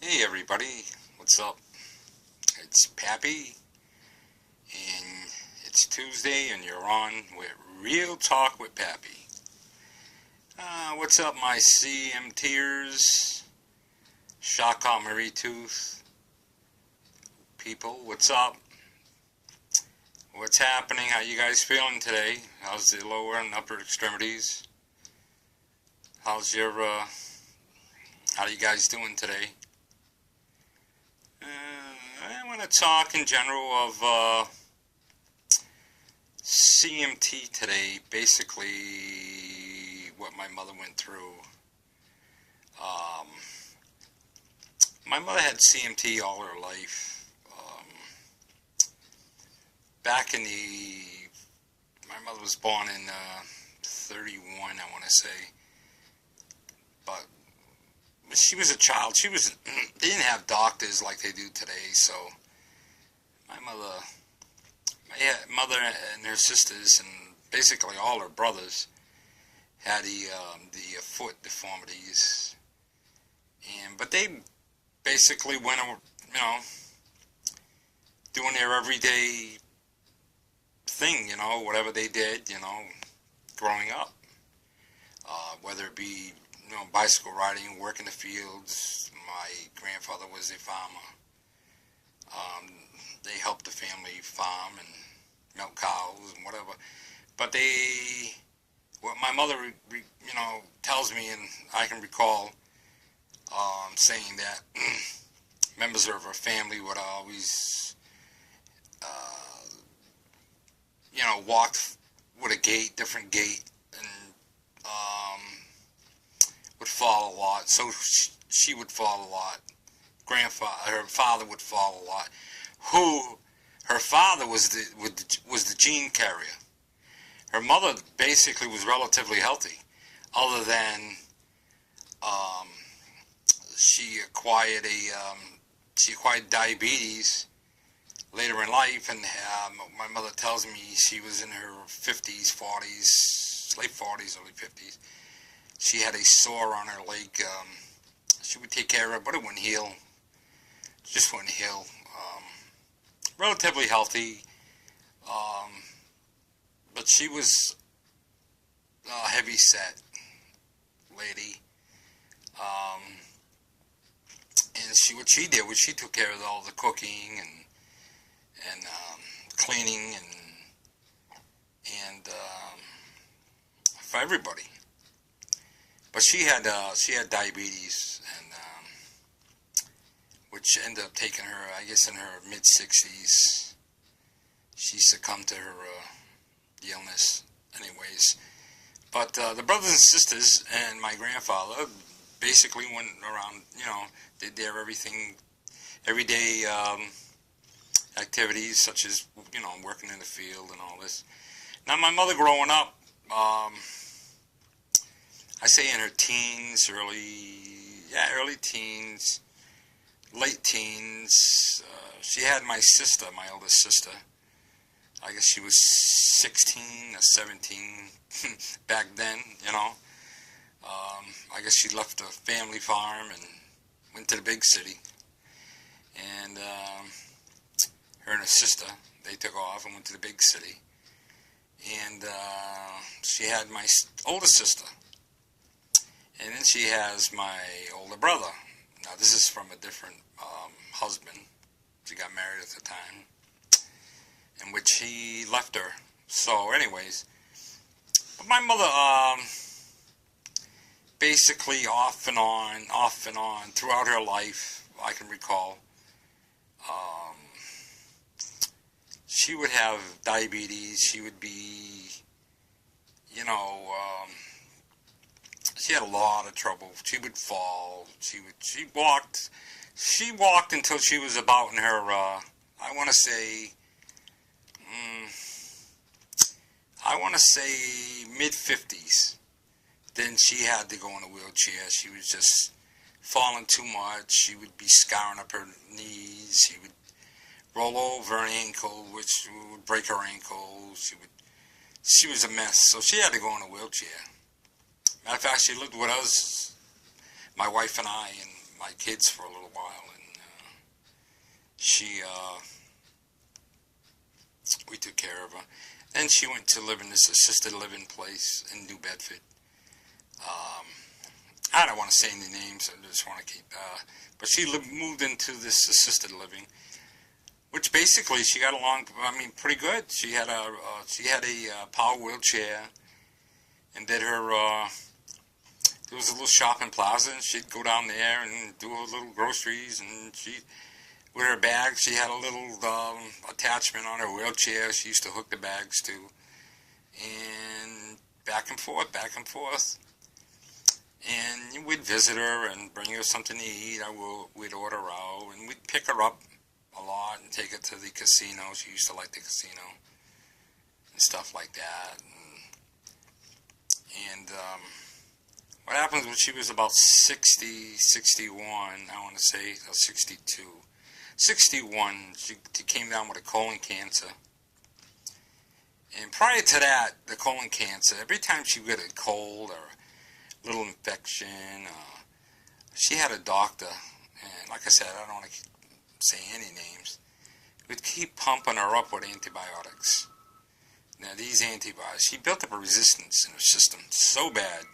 Hey everybody, what's up? It's Pappy, and it's Tuesday, and you're on with Real Talk with Pappy. What's up, my CMTers, Shaka Marie Tooth people? What's up? What's happening? How you guys feeling today? How's the lower and upper extremities? How's your how are you guys doing today? I want to talk in general of CMT today, basically what my mother went through. My mother had CMT all her life. Back in my mother was born in 31, I want to say, but she was a child. They didn't have doctors like they do today, so my mother and her sisters and basically all her brothers had the foot deformities, but they basically went, doing their everyday thing, whatever they did, growing up, whether it be bicycle riding, work in the fields. My grandfather was a farmer. They helped the family farm and milk cows and whatever. But what my mother, tells me, and I can recall saying that members of her family would always, walk with a different gait, and would fall a lot. So she would fall a lot. Her father would fall a lot. Her father was the gene carrier. Her mother basically was relatively healthy, other than she acquired diabetes later in life, and my mother tells me she was in her 50s, 40s, late 40s, early 50s. She had a sore on her leg. She would take care of it, but it wouldn't heal. Just wouldn't heal. Relatively healthy, but she was a heavy-set lady. And what she did was she took care of all the cooking and cleaning and for everybody. But she had diabetes, and which ended up taking her, I guess, in her mid-60s. She succumbed to her the illness, anyways. But the brothers and sisters and my grandfather basically went around, did their everyday activities, such as working in the field and all this. Now, my mother growing up, I say in her teens, early teens, late teens. She had my sister, my oldest sister. I guess she was 16 or 17 back then, I guess she left the family farm and went to the big city. And her and her sister, they took off and went to the big city. And she had my older sister. And then she has my older brother. Now, this is from a different husband. She got married at the time, in which he left her. So, anyways, but my mother, basically off and on, throughout her life, I can recall, she would have diabetes. She would be, she had a lot of trouble. She would fall. She walked until she was about in her, I want to say mid-50s. Then she had to go in a wheelchair. She was just falling too much. She would be scarring up her knees. She would roll over an ankle, which would break her ankle. She was a mess. So she had to go in a wheelchair. Matter of fact, she lived with us, my wife and I, and my kids for a little while. we took care of her. Then she went to live in this assisted living place in New Bedford. I don't want to say any names. I just want to keep. But she moved into this assisted living, which basically she got along. I mean, pretty good. She had a power wheelchair, and did her. There was a little shopping plaza, and she'd go down there and do her little groceries, and with her bag, she had a little attachment on her wheelchair. She used to hook the bags to, and back and forth, back and forth. And we'd visit her and bring her something to eat. We'd order out, and we'd pick her up a lot and take her to the casino. She used to like the casino and stuff like that. And what happens when she was about 60, 61, I want to say, or 62. 61, she came down with a colon cancer. And prior to that, the colon cancer, every time she would get a cold or a little infection, she had a doctor, and like I said, I don't want to say any names, would keep pumping her up with antibiotics. Now these antibiotics, she built up a resistance in her system so bad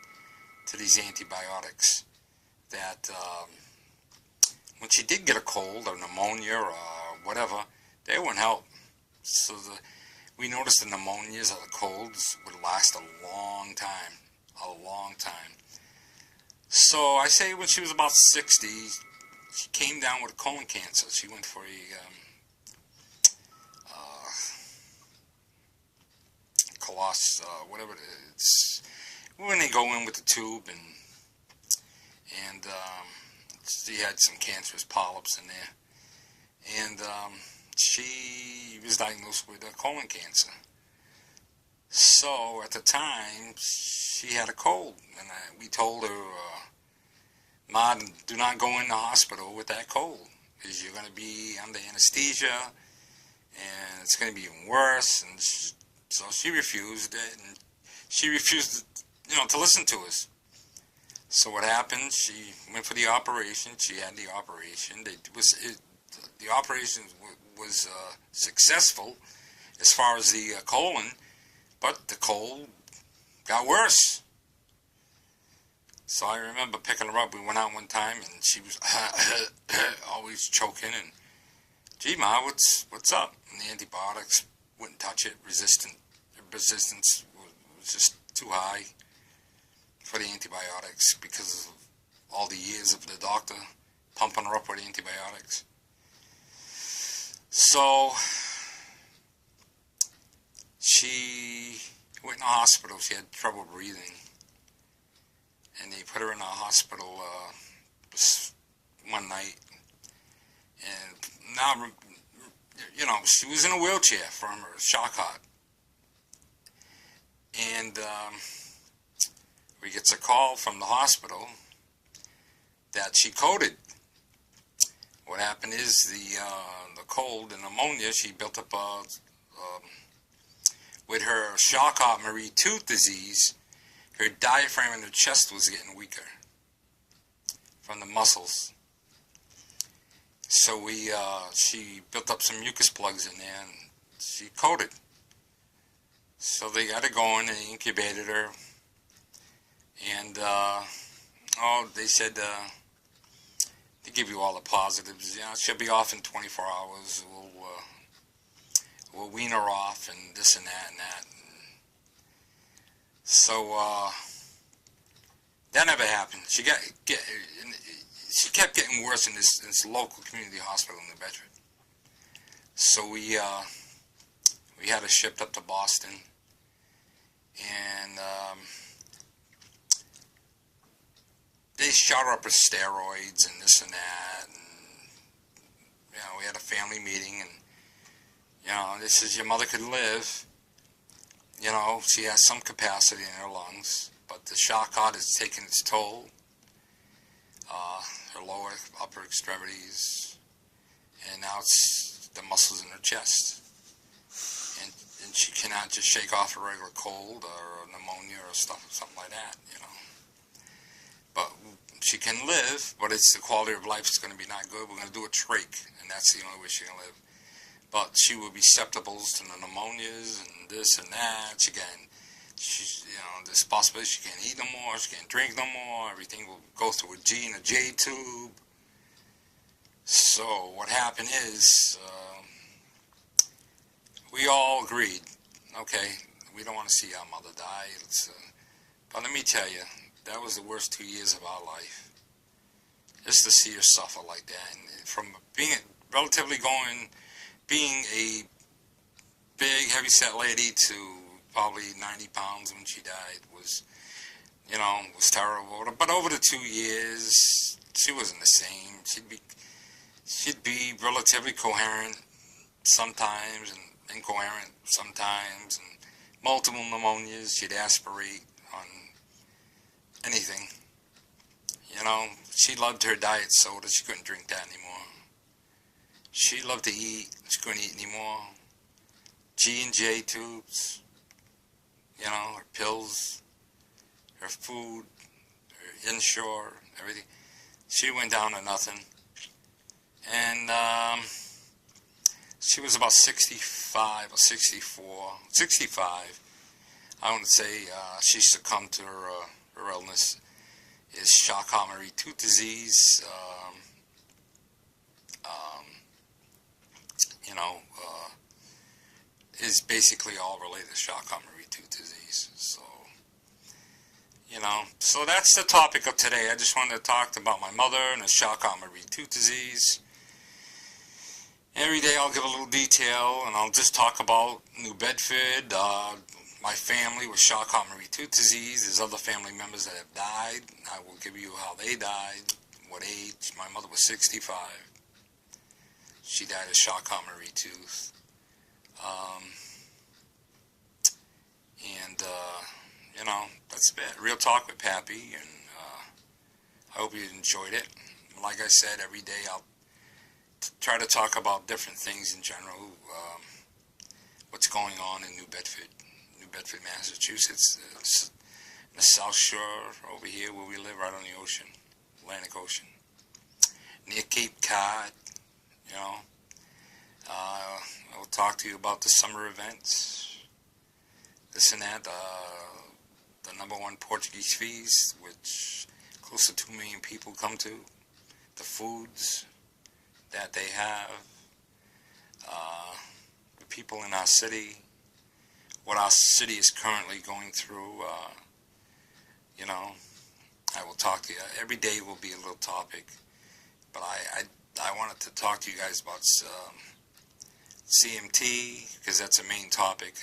to these antibiotics that when she did get a cold or pneumonia or whatever, they wouldn't help. So we noticed the pneumonias or the colds would last a long time. A long time. So I say when she was about 60, she came down with colon cancer. She went for whatever it is. When they go in with the tube, and she had some cancerous polyps in there, and she was diagnosed with colon cancer. So at the time, she had a cold, and we told her, Ma, do not go in the hospital with that cold, because you're going to be under anesthesia, and it's going to be even worse. And so she refused it, and she refused, to listen to us. So what happened? She went for the operation. She had the operation. The operation was successful as far as the colon, but the cold got worse. So I remember picking her up. We went out one time, and she was always choking. And, gee, Ma, what's up? And the antibiotics wouldn't touch it. Resistance was just too high for the antibiotics because of all the years of the doctor pumping her up with antibiotics. So she went in the hospital. She had trouble breathing, and they put her in the hospital one night. And now, she was in a wheelchair from her shock heart. And we gets a call from the hospital that she coded. What happened is the cold and pneumonia, she built up with her shock heart Marie Tooth disease. Her diaphragm in her chest was getting weaker from the muscles. So she built up some mucus plugs in there, and she coded. So they got her going, and they incubated her. And, they said, they give you all the positives. She'll be off in 24 hours. We'll wean her off, and this and that and that. So, that never happened. She kept getting worse in this local community hospital in New Bedford. So we had her shipped up to Boston, and they shot her up with steroids and this and that, and we had a family meeting, and they says your mother could live. She has some capacity in her lungs, but the shock heart has taken its toll. Her lower, upper extremities, and now it's the muscles in her chest. And she cannot just shake off a regular cold or a pneumonia or something like that, But she can live, but it's the quality of life is going to be not good. We're going to do a trach, and that's the only way she can live. But she will be susceptible to the pneumonias and this and that. She's, there's possibility she can't eat no more, she can't drink no more. Everything will go through a G and a J tube. So what happened is, we all agreed, okay, we don't want to see our mother die. But let me tell you, that was the worst 2 years of our life. Just to see her suffer like that. And from being being a big, heavy-set lady to probably 90 pounds when she died was terrible. But over the 2 years, she wasn't the same. She'd be relatively coherent sometimes and incoherent sometimes, and multiple pneumonias. She'd aspirate on anything. She loved her diet soda. She couldn't drink that anymore. She loved to eat. She couldn't eat anymore. G and J tubes, her pills, her food, her inshore, everything. She went down to nothing. And she was about 65 or 65. I want to say she succumbed to her illness. Is Charcot-Marie-Tooth disease. Is basically all related to Charcot-Marie-Tooth disease. So that's the topic of today. I just wanted to talk about my mother and the Charcot-Marie-Tooth disease. Every day I'll give a little detail, and I'll just talk about New Bedford, my family with Charcot-Marie-Tooth disease. There's other family members that have died. I will give you how they died, what age. My mother was 65. She died of Charcot-Marie-Tooth. That's it. Real talk with Pappy, and I hope you enjoyed it. Like I said, every day I'll try to talk about different things in general. What's going on in New Bedford, Massachusetts. It's the South Shore over here where we live, right on the ocean, Atlantic Ocean, near Cape Cod. I will talk to you about the summer events, this and that. The #1 Portuguese feast, which close to 2 million people come to. The foods that they have, the people in our city, what our city is currently going through. I will talk to you. Every day will be a little topic, but I wanted to talk to you guys about CMT, because that's a main topic,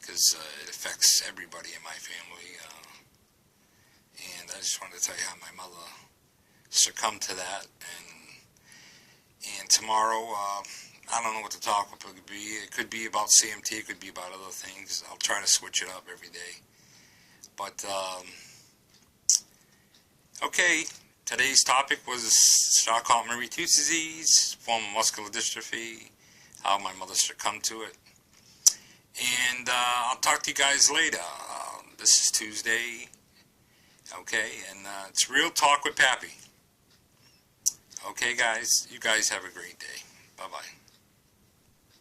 because it affects everybody in my family, and I just wanted to tell you how my mother succumbed to that. And tomorrow, I don't know what the topic could be. It could be about CMT, it could be about other things. I'll try to switch it up every day. But okay, today's topic was Charcot-Marie-Tooth disease, form of muscular dystrophy, how my mother succumbed to it. And I'll talk to you guys later. This is Tuesday, okay, and it's Real Talk with Pappy. Okay, guys, you guys have a great day. Bye-bye.